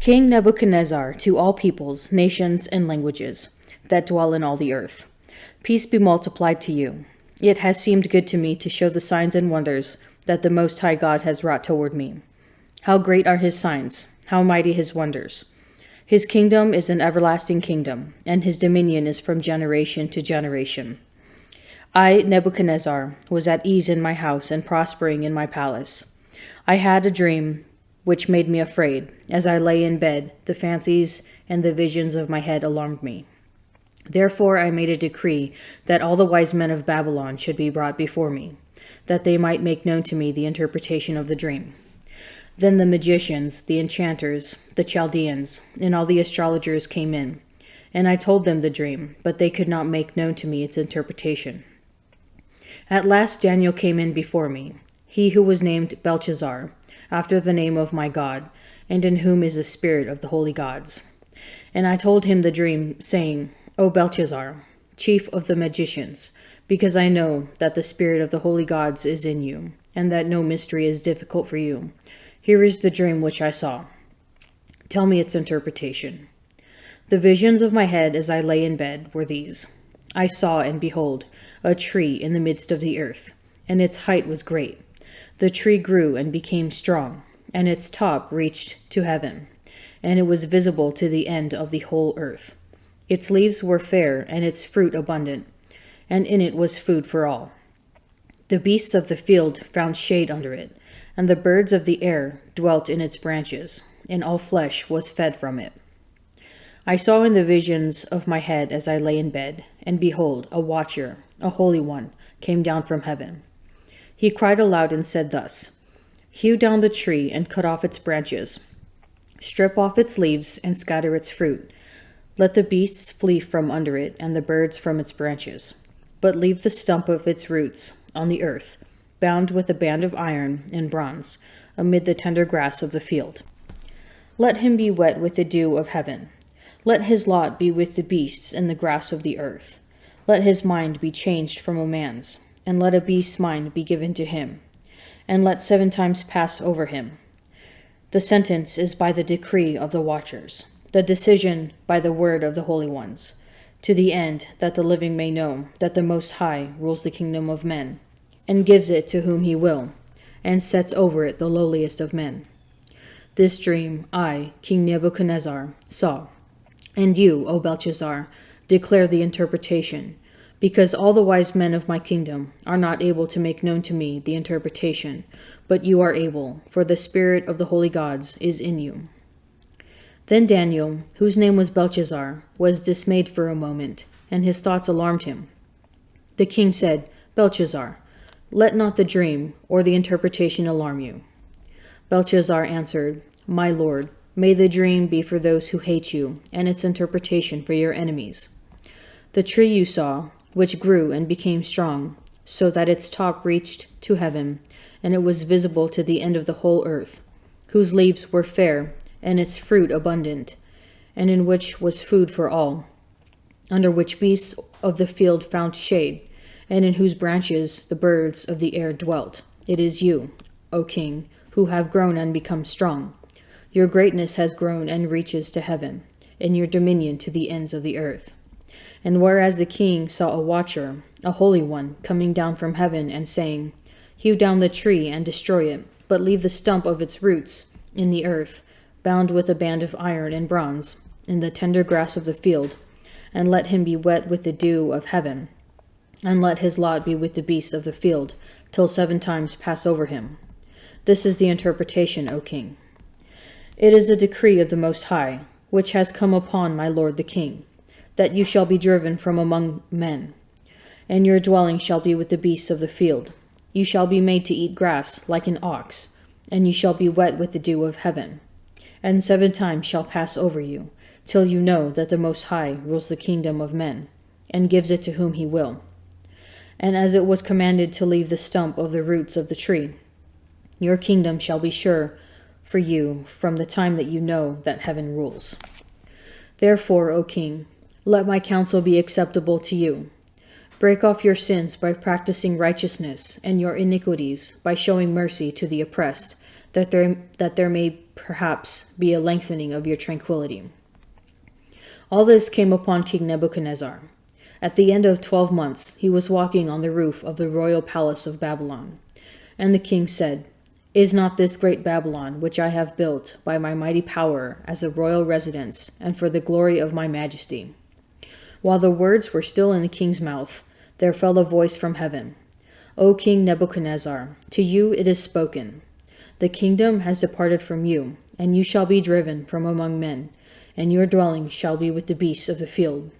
King Nebuchadnezzar, to all peoples, nations, and languages that dwell in all the earth. Peace be multiplied to you. It has seemed good to me to show the signs and wonders that the Most High God has wrought toward me. How great are his signs, how mighty his wonders. His kingdom is an everlasting kingdom, and his dominion is from generation to generation. I, Nebuchadnezzar, was at ease in my house and prospering in my palace. I had a dream which made me afraid. As I lay in bed, the fancies and the visions of my head alarmed me. Therefore I made a decree that all the wise men of Babylon should be brought before me, that they might make known to me the interpretation of the dream. Then the magicians, the enchanters, the Chaldeans, and all the astrologers came in, and I told them the dream, but they could not make known to me its interpretation. At last Daniel came in before me, he who was named Belshazzar, after the name of my God, and in whom is the spirit of the holy gods. And I told him the dream, saying, O Belshazzar, chief of the magicians, because I know that the spirit of the holy gods is in you, and that no mystery is difficult for you. Here is the dream which I saw. Tell me its interpretation. The visions of my head as I lay in bed were these. I saw, and behold, a tree in the midst of the earth, and its height was great. The tree grew and became strong, and its top reached to heaven, and it was visible to the end of the whole earth. Its leaves were fair, and its fruit abundant, and in it was food for all. The beasts of the field found shade under it, and the birds of the air dwelt in its branches, and all flesh was fed from it. I saw in the visions of my head as I lay in bed, and behold, a watcher, a holy one, came down from heaven. He cried aloud and said thus, Hew down the tree and cut off its branches, strip off its leaves and scatter its fruit. Let the beasts flee from under it and the birds from its branches, but leave the stump of its roots on the earth, bound with a band of iron and bronze, amid the tender grass of the field. Let him be wet with the dew of heaven. Let his lot be with the beasts in the grass of the earth. Let his mind be changed from a man's, and let a beast's mind be given to him, and let 7 times pass over him. The sentence is by the decree of the watchers, the decision by the word of the holy ones, to the end that the living may know that the Most High rules the kingdom of men, and gives it to whom he will, and sets over it the lowliest of men. This dream I, King Nebuchadnezzar, saw, and you, O Belshazzar, declare the interpretation, because all the wise men of my kingdom are not able to make known to me the interpretation, but you are able, for the spirit of the holy gods is in you. Then Daniel, whose name was Belshazzar, was dismayed for a moment, and his thoughts alarmed him. The king said, Belshazzar, let not the dream or the interpretation alarm you. Belshazzar answered, My lord, may the dream be for those who hate you, and its interpretation for your enemies. The tree you saw, which grew and became strong, so that its top reached to heaven, and it was visible to the end of the whole earth, whose leaves were fair, and its fruit abundant, and in which was food for all, under which beasts of the field found shade, and in whose branches the birds of the air dwelt. It is you, O king, who have grown and become strong. Your greatness has grown and reaches to heaven, and your dominion to the ends of the earth. And whereas the king saw a watcher, a holy one, coming down from heaven and saying, Hew down the tree and destroy it, but leave the stump of its roots in the earth, bound with a band of iron and bronze, in the tender grass of the field, and let him be wet with the dew of heaven, and let his lot be with the beasts of the field, till 7 times pass over him. This is the interpretation, O king. It is a decree of the Most High, which has come upon my lord the king, that you shall be driven from among men, and your dwelling shall be with the beasts of the field. You shall be made to eat grass like an ox, and you shall be wet with the dew of heaven. And 7 times shall pass over you, till you know that the Most High rules the kingdom of men, and gives it to whom he will. And as it was commanded to leave the stump of the roots of the tree, your kingdom shall be sure for you from the time that you know that heaven rules. Therefore, O king, let my counsel be acceptable to you. Break off your sins by practicing righteousness, and your iniquities by showing mercy to the oppressed, that there may perhaps be a lengthening of your tranquility. All this came upon King Nebuchadnezzar. At the end of 12 months, he was walking on the roof of the royal palace of Babylon. And the king said, "Is not this great Babylon, which I have built by my mighty power as a royal residence, and for the glory of my majesty?" While the words were still in the king's mouth, there fell a voice from heaven. "O King Nebuchadnezzar, to you it is spoken. The kingdom has departed from you, and you shall be driven from among men, and your dwelling shall be with the beasts of the field.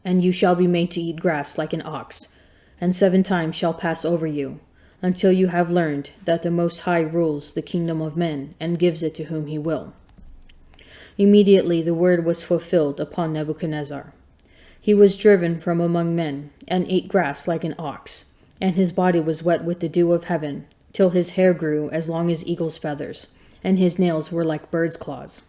And you shall be made to eat grass like an ox, and 7 times shall pass over you, until you have learned that the Most High rules the kingdom of men and gives it to whom he will." Immediately the word was fulfilled upon Nebuchadnezzar. He was driven from among men, and ate grass like an ox, and his body was wet with the dew of heaven, till his hair grew as long as eagle's feathers, and his nails were like bird's claws.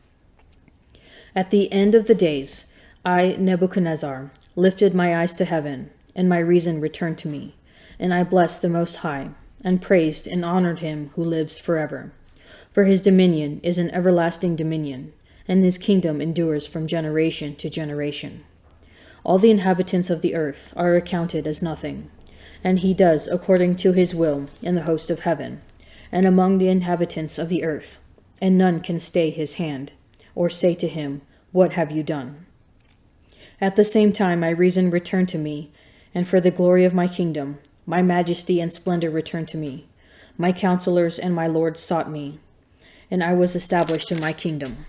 At the end of the days, I, Nebuchadnezzar, lifted my eyes to heaven, and my reason returned to me, and I blessed the Most High, and praised and honored him who lives forever. For his dominion is an everlasting dominion, and his kingdom endures from generation to generation. All the inhabitants of the earth are accounted as nothing, and he does according to his will in the host of heaven, and among the inhabitants of the earth, and none can stay his hand, or say to him, "What have you done?" At the same time my reason returned to me, and for the glory of my kingdom, my majesty and splendor returned to me. My counselors and my lords sought me, and I was established in my kingdom,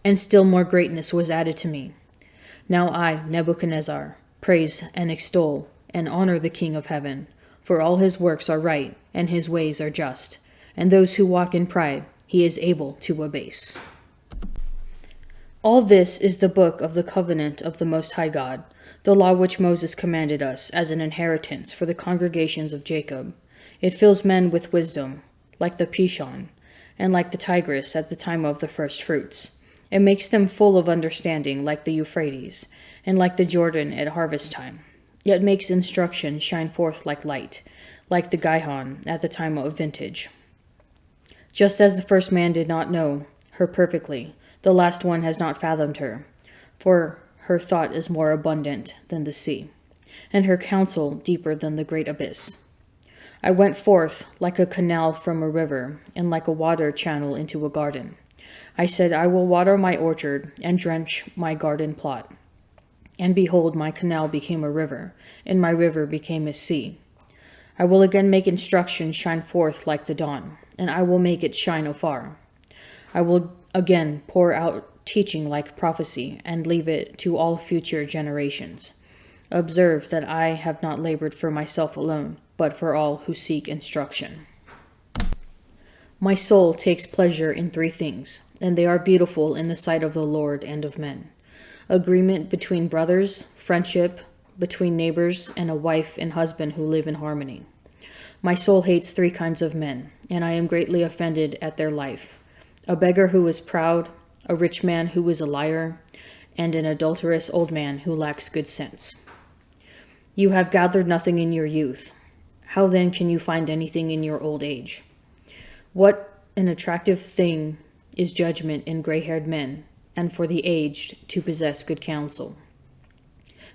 and still more greatness was added to me. Now I, Nebuchadnezzar, praise and extol and honor the King of heaven, for all his works are right, and his ways are just, and those who walk in pride he is able to abase. All this is the book of the covenant of the Most High God, the law which Moses commanded us as an inheritance for the congregations of Jacob. It fills men with wisdom, like the Pishon, and like the Tigris at the time of the first fruits. It makes them full of understanding like the Euphrates, and like the Jordan at harvest time. It makes instruction shine forth like light, like the Gihon at the time of vintage. Just as the first man did not know her perfectly, the last one has not fathomed her, for her thought is more abundant than the sea, and her counsel deeper than the great abyss. I went forth like a canal from a river, and like a water channel into a garden. I said, I will water my orchard and drench my garden plot. And behold, my canal became a river, and my river became a sea. I will again make instruction shine forth like the dawn, and I will make it shine afar. I will again pour out teaching like prophecy, and leave it to all future generations. Observe that I have not labored for myself alone, but for all who seek instruction. My soul takes pleasure in 3 things, and they are beautiful in the sight of the Lord and of men: agreement between brothers, friendship between neighbors, and a wife and husband who live in harmony. My soul hates 3 kinds of men, and I am greatly offended at their life: a beggar who is proud, a rich man who is a liar, and an adulterous old man who lacks good sense. You have gathered nothing in your youth. How then can you find anything in your old age? What an attractive thing is judgment in gray-haired men, and for the aged to possess good counsel.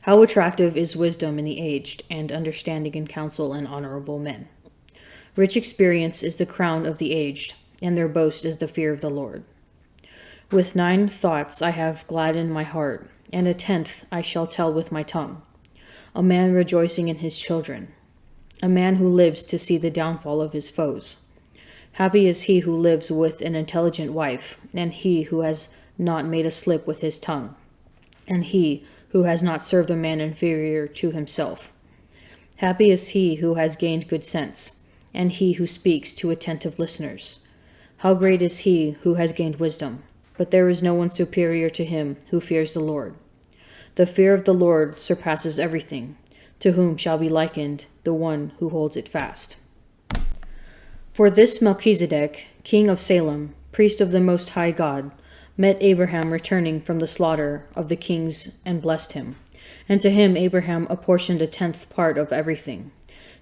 How attractive is wisdom in the aged, and understanding in counsel in honorable men. Rich experience is the crown of the aged, and their boast is the fear of the Lord. With 9 thoughts I have gladdened my heart, and a 10th I shall tell with my tongue. A man rejoicing in his children, a man who lives to see the downfall of his foes. Happy is he who lives with an intelligent wife, and he who has not made a slip with his tongue, and he who has not served a man inferior to himself. Happy is he who has gained good sense, and he who speaks to attentive listeners. How great is he who has gained wisdom, but there is no one superior to him who fears the Lord. The fear of the Lord surpasses everything, to whom shall be likened the one who holds it fast. For this Melchizedek, king of Salem, priest of the Most High God, met Abraham returning from the slaughter of the kings and blessed him. And to him Abraham apportioned a 10th part of everything.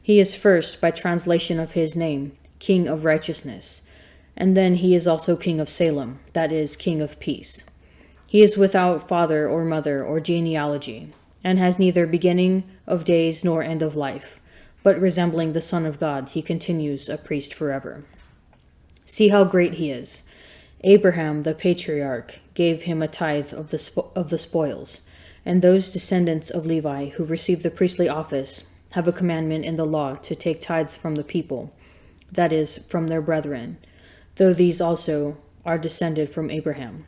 He is first, by translation of his name, King of Righteousness, And then he is also king of Salem, that is, king of peace. He is without father or mother or genealogy, and has neither beginning of days nor end of life, but resembling the Son of God, he continues a priest forever. See how great he is. Abraham, the patriarch, gave him a tithe of the spoils, and those descendants of Levi who receive the priestly office have a commandment in the law to take tithes from the people, that is, from their brethren, though these also are descended from Abraham.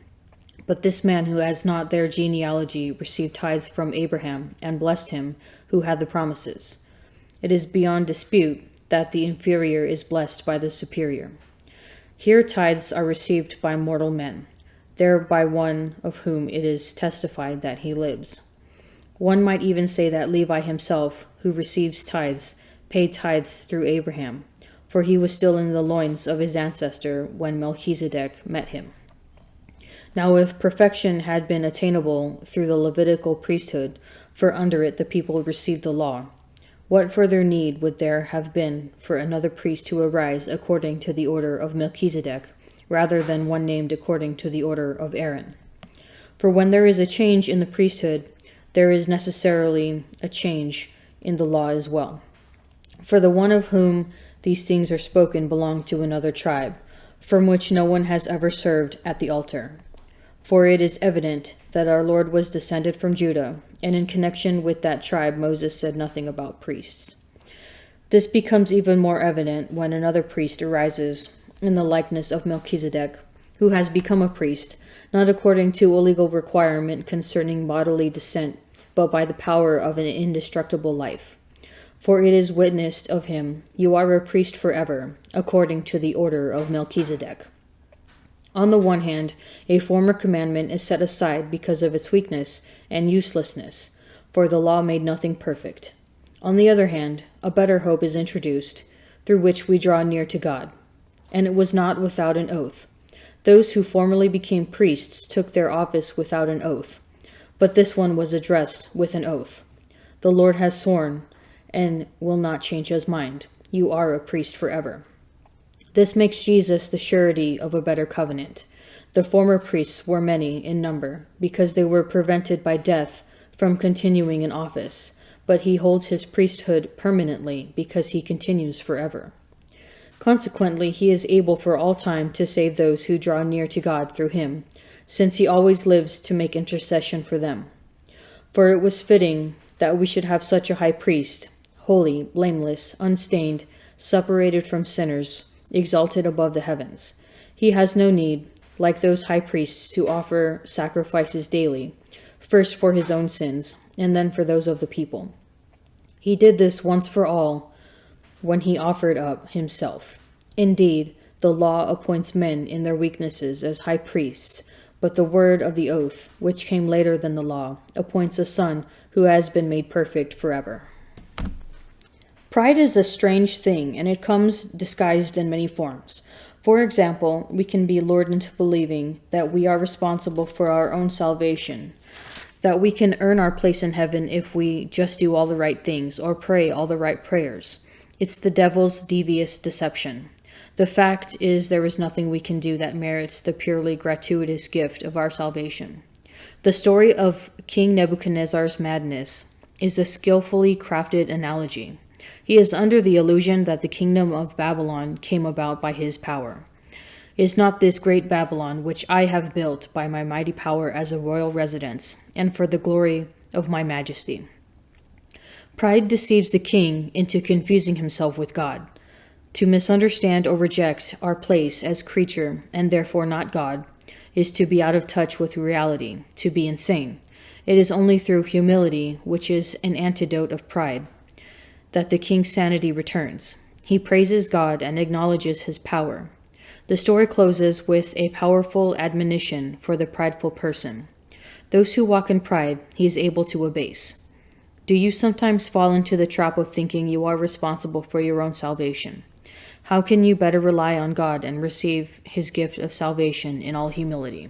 But this man who has not their genealogy received tithes from Abraham and blessed him who had the promises. It is beyond dispute that the inferior is blessed by the superior. Here tithes are received by mortal men, there by one of whom it is testified that he lives. One might even say that Levi himself, who receives tithes, paid tithes through Abraham, for he was still in the loins of his ancestor when Melchizedek met him. Now if perfection had been attainable through the Levitical priesthood, for under it the people received the law, what further need would there have been for another priest to arise according to the order of Melchizedek, rather than one named according to the order of Aaron? For when there is a change in the priesthood, there is necessarily a change in the law as well. For the one of whom these things are spoken belonged to another tribe, from which no one has ever served at the altar. For it is evident that our Lord was descended from Judah, and in connection with that tribe Moses said nothing about priests. This becomes even more evident when another priest arises in the likeness of Melchizedek, who has become a priest, not according to a legal requirement concerning bodily descent, but by the power of an indestructible life. For it is witnessed of him, "You are a priest forever, according to the order of Melchizedek." On the one hand, a former commandment is set aside because of its weakness and uselessness, for the law made nothing perfect. On the other hand, a better hope is introduced, through which we draw near to God. And it was not without an oath. Those who formerly became priests took their office without an oath, but this one was addressed with an oath. The Lord has sworn, and will not change his mind. You are a priest forever. This makes Jesus the surety of a better covenant. The former priests were many in number, because they were prevented by death from continuing in office, but he holds his priesthood permanently because he continues forever. Consequently, he is able for all time to save those who draw near to God through him, since he always lives to make intercession for them. For it was fitting that we should have such a high priest, holy, blameless, unstained, separated from sinners, exalted above the heavens. He has no need, like those high priests, to offer sacrifices daily, first for his own sins, and then for those of the people. He did this once for all when he offered up himself. Indeed, the law appoints men in their weaknesses as high priests, but the word of the oath, which came later than the law, appoints a son who has been made perfect forever. Pride is a strange thing, and it comes disguised in many forms. For example, we can be lured into believing that we are responsible for our own salvation, that we can earn our place in heaven if we just do all the right things or pray all the right prayers. It's the devil's devious deception. The fact is, there is nothing we can do that merits the purely gratuitous gift of our salvation. The story of King Nebuchadnezzar's madness is a skillfully crafted analogy. He is under the illusion that the kingdom of Babylon came about by his power. Is not this great Babylon, which I have built by my mighty power as a royal residence, and for the glory of my majesty? Pride deceives the king into confusing himself with God. To misunderstand or reject our place as creature, and therefore not God, is to be out of touch with reality, to be insane. It is only through humility, which is an antidote of pride, that the king's sanity returns. He praises God and acknowledges his power. The story closes with a powerful admonition for the prideful person. Those who walk in pride, he is able to abase. Do you sometimes fall into the trap of thinking you are responsible for your own salvation? How can you better rely on God and receive his gift of salvation in all humility?